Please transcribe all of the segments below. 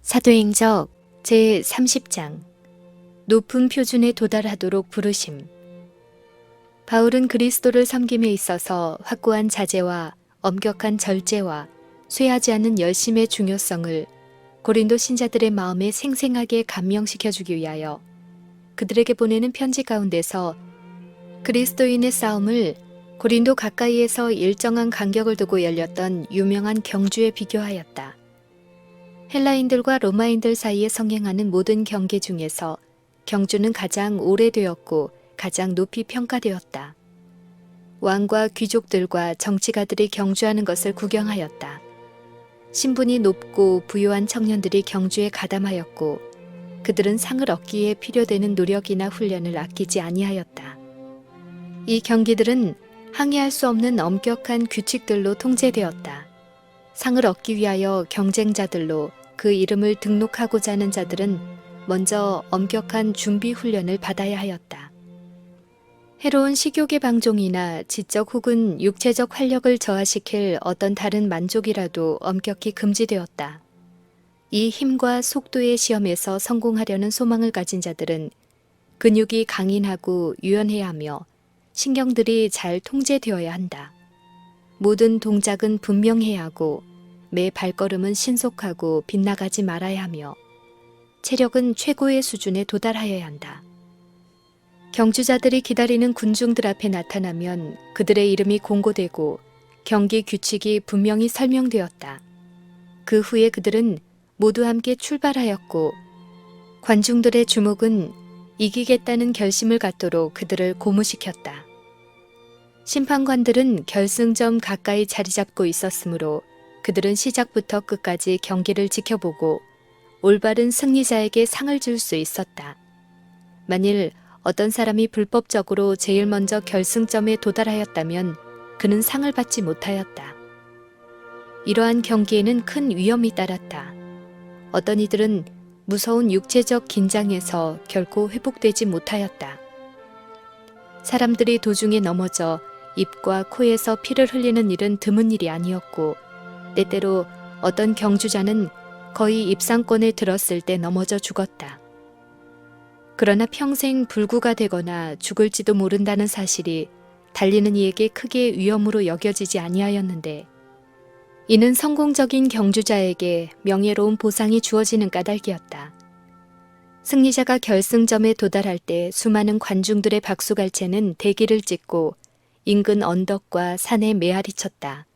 사도행적 제30장 높은 표준에 도달하도록 부르심. 바울은 그리스도를 섬김에 있어서 확고한 자제와 엄격한 절제와 쇠하지 않는 열심의 중요성을 고린도 신자들의 마음에 생생하게 감명시켜주기 위하여 그들에게 보내는 편지 가운데서 그리스도인의 싸움을 고린도 가까이에서 일정한 간격을 두고 열렸던 유명한 경주에 비교하였다. 헬라인들과 로마인들 사이에 성행하는 모든 경계 중에서 경주는 가장 오래되었고 가장 높이 평가되었다. 왕과 귀족들과 정치가들이 경주하는 것을 구경하였다. 신분이 높고 부유한 청년들이 경주에 가담하였고 그들은 상을 얻기에 필요되는 노력이나 훈련을 아끼지 아니하였다. 이 경기들은 항의할 수 없는 엄격한 규칙들로 통제되었다. 상을 얻기 위하여 경쟁자들로 그 이름을 등록하고자 하는 자들은 먼저 엄격한 준비 훈련을 받아야 하였다. 해로운 식욕의 방종이나 지적 혹은 육체적 활력을 저하시킬 어떤 다른 만족이라도 엄격히 금지되었다. 이 힘과 속도의 시험에서 성공하려는 소망을 가진 자들은 근육이 강인하고 유연해야 하며 신경들이 잘 통제되어야 한다. 모든 동작은 분명해야 하고 매 발걸음은 신속하고 빗나가지 말아야 하며 체력은 최고의 수준에 도달하여야 한다. 경주자들이 기다리는 군중들 앞에 나타나면 그들의 이름이 공고되고 경기 규칙이 분명히 설명되었다. 그 후에 그들은 모두 함께 출발하였고 관중들의 주목은 이기겠다는 결심을 갖도록 그들을 고무시켰다. 심판관들은 결승점 가까이 자리 잡고 있었으므로 그들은 시작부터 끝까지 경기를 지켜보고 올바른 승리자에게 상을 줄 수 있었다. 만일 어떤 사람이 불법적으로 제일 먼저 결승점에 도달하였다면 그는 상을 받지 못하였다. 이러한 경기에는 큰 위험이 따랐다. 어떤 이들은 무서운 육체적 긴장에서 결코 회복되지 못하였다. 사람들이 도중에 넘어져 입과 코에서 피를 흘리는 일은 드문 일이 아니었고 때때로 어떤 경주자는 거의 입상권에 들었을 때 넘어져 죽었다. 그러나 평생 불구가 되거나 죽을지도 모른다는 사실이 달리는 이에게 크게 위험으로 여겨지지 아니하였는데 이는 성공적인 경주자에게 명예로운 보상이 주어지는 까닭이었다. 승리자가 결승점에 도달할 때 수많은 관중들의 박수갈채는 대기를 찢고 인근 언덕과 산에 메아리 쳤다.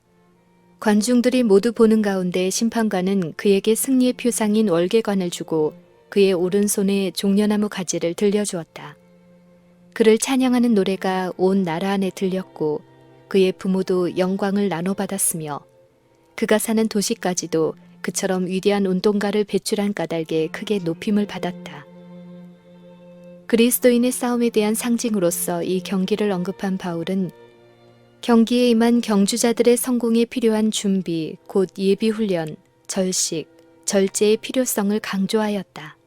관중들이 모두 보는 가운데 심판관은 그에게 승리의 표상인 월계관을 주고 그의 오른손에 종려나무 가지를 들려주었다. 그를 찬양하는 노래가 온 나라 안에 들렸고 그의 부모도 영광을 나눠받았으며 그가 사는 도시까지도 그처럼 위대한 운동가를 배출한 까닭에 크게 높임을 받았다. 그리스도인의 싸움에 대한 상징으로서 이 경기를 언급한 바울은 경기에 임한 경주자들의 성공에 필요한 준비, 곧 예비훈련, 절식, 절제의 필요성을 강조하였다.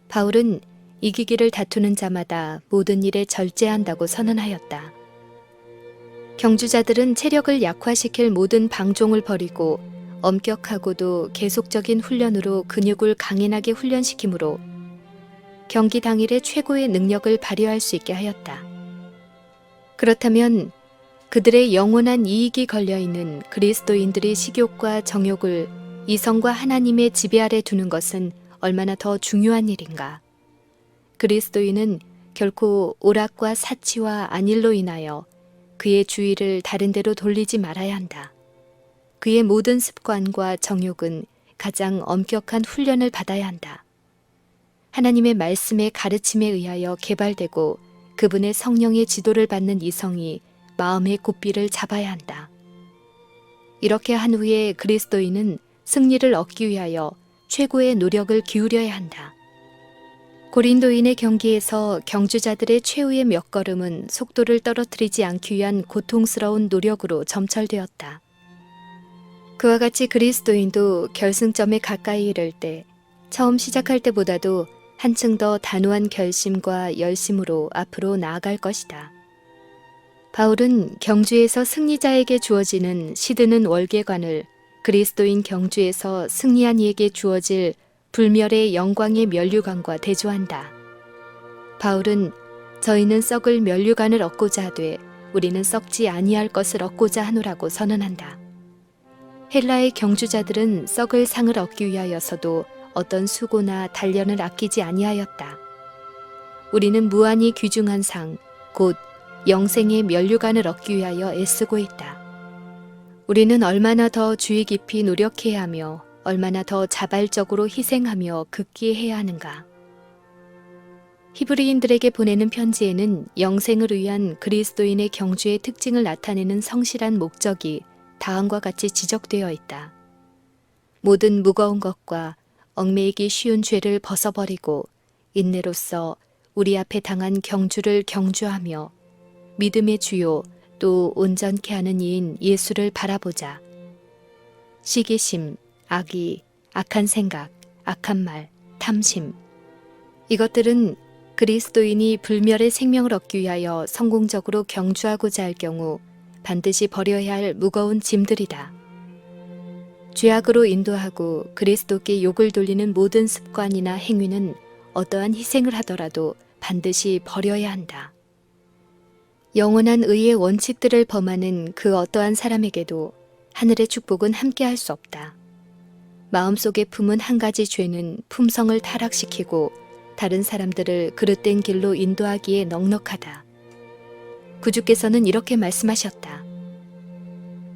바울은 이기기를 다투는 자마다 모든 일에 절제한다고 선언하였다. 경주자들은 체력을 약화시킬 모든 방종을 버리고 엄격하고도 계속적인 훈련으로 근육을 강인하게 훈련시키므로 경기 당일에 최고의 능력을 발휘할 수 있게 하였다. 그렇다면 그들의 영원한 이익이 걸려있는 그리스도인들의 식욕과 정욕을 이성과 하나님의 지배 아래 두는 것은 얼마나 더 중요한 일인가. 그리스도인은 결코 오락과 사치와 안일로 인하여 그의 주의를 다른 데로 돌리지 말아야 한다. 그의 모든 습관과 정욕은 가장 엄격한 훈련을 받아야 한다. 하나님의 말씀의 가르침에 의하여 개발되고 그분의 성령의 지도를 받는 이성이 마음의 고삐를 잡아야 한다. 이렇게 한 후에 그리스도인은 승리를 얻기 위하여 최고의 노력을 기울여야 한다. 고린도인의 경기에서 경주자들의 최후의 몇 걸음은 속도를 떨어뜨리지 않기 위한 고통스러운 노력으로 점철되었다. 그와 같이 그리스도인도 결승점에 가까이 이를 때 처음 시작할 때보다도 한층 더 단호한 결심과 열심으로 앞으로 나아갈 것이다. 바울은 경주에서 승리자에게 주어지는 시드는 월계관을 그리스도인 경주에서 승리한 이에게 주어질 불멸의 영광의 면류관과 대조한다. 바울은 저희는 썩을 면류관을 얻고자 하되 우리는 썩지 아니할 것을 얻고자 하노라고 선언한다. 헬라의 경주자들은 썩을 상을 얻기 위하여서도 어떤 수고나 단련을 아끼지 아니하였다. 우리는 무한히 귀중한 상, 곧 영생의 면류관을 얻기 위하여 애쓰고 있다. 우리는 얼마나 더 주의 깊이 노력해야 하며 얼마나 더 자발적으로 희생하며 극기해야 하는가. 히브리인들에게 보내는 편지에는 영생을 위한 그리스도인의 경주의 특징을 나타내는 성실한 목적이 다음과 같이 지적되어 있다. 모든 무거운 것과 얽매이기 쉬운 죄를 벗어버리고 인내로써 우리 앞에 당한 경주를 경주하며 믿음의 주요 또 온전케 하는 이인 예수를 바라보자. 시기심, 악의, 악한 생각, 악한 말, 탐심. 이것들은 그리스도인이 불멸의 생명을 얻기 위하여 성공적으로 경주하고자 할 경우 반드시 버려야 할 무거운 짐들이다. 죄악으로 인도하고 그리스도께 욕을 돌리는 모든 습관이나 행위는 어떠한 희생을 하더라도 반드시 버려야 한다. 영원한 의의 원칙들을 범하는 그 어떠한 사람에게도 하늘의 축복은 함께할 수 없다. 마음속에 품은 한 가지 죄는 품성을 타락시키고 다른 사람들을 그릇된 길로 인도하기에 넉넉하다. 구주께서는 이렇게 말씀하셨다.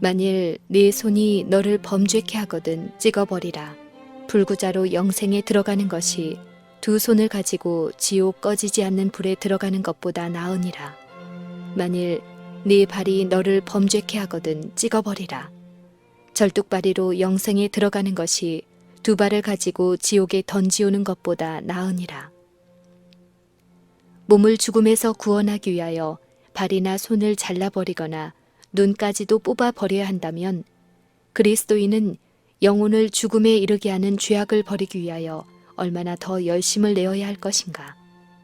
만일 네 손이 너를 범죄케 하거든 찍어버리라. 불구자로 영생에 들어가는 것이 두 손을 가지고 지옥 꺼지지 않는 불에 들어가는 것보다 나으니라. 만일 네 발이 너를 범죄케 하거든 찍어버리라. 절뚝발이로 영생에 들어가는 것이 두 발을 가지고 지옥에 던지오는 것보다 나으니라. 몸을 죽음에서 구원하기 위하여 발이나 손을 잘라버리거나 눈까지도 뽑아버려야 한다면 그리스도인은 영혼을 죽음에 이르게 하는 죄악을 버리기 위하여 얼마나 더 열심을 내어야 할 것인가.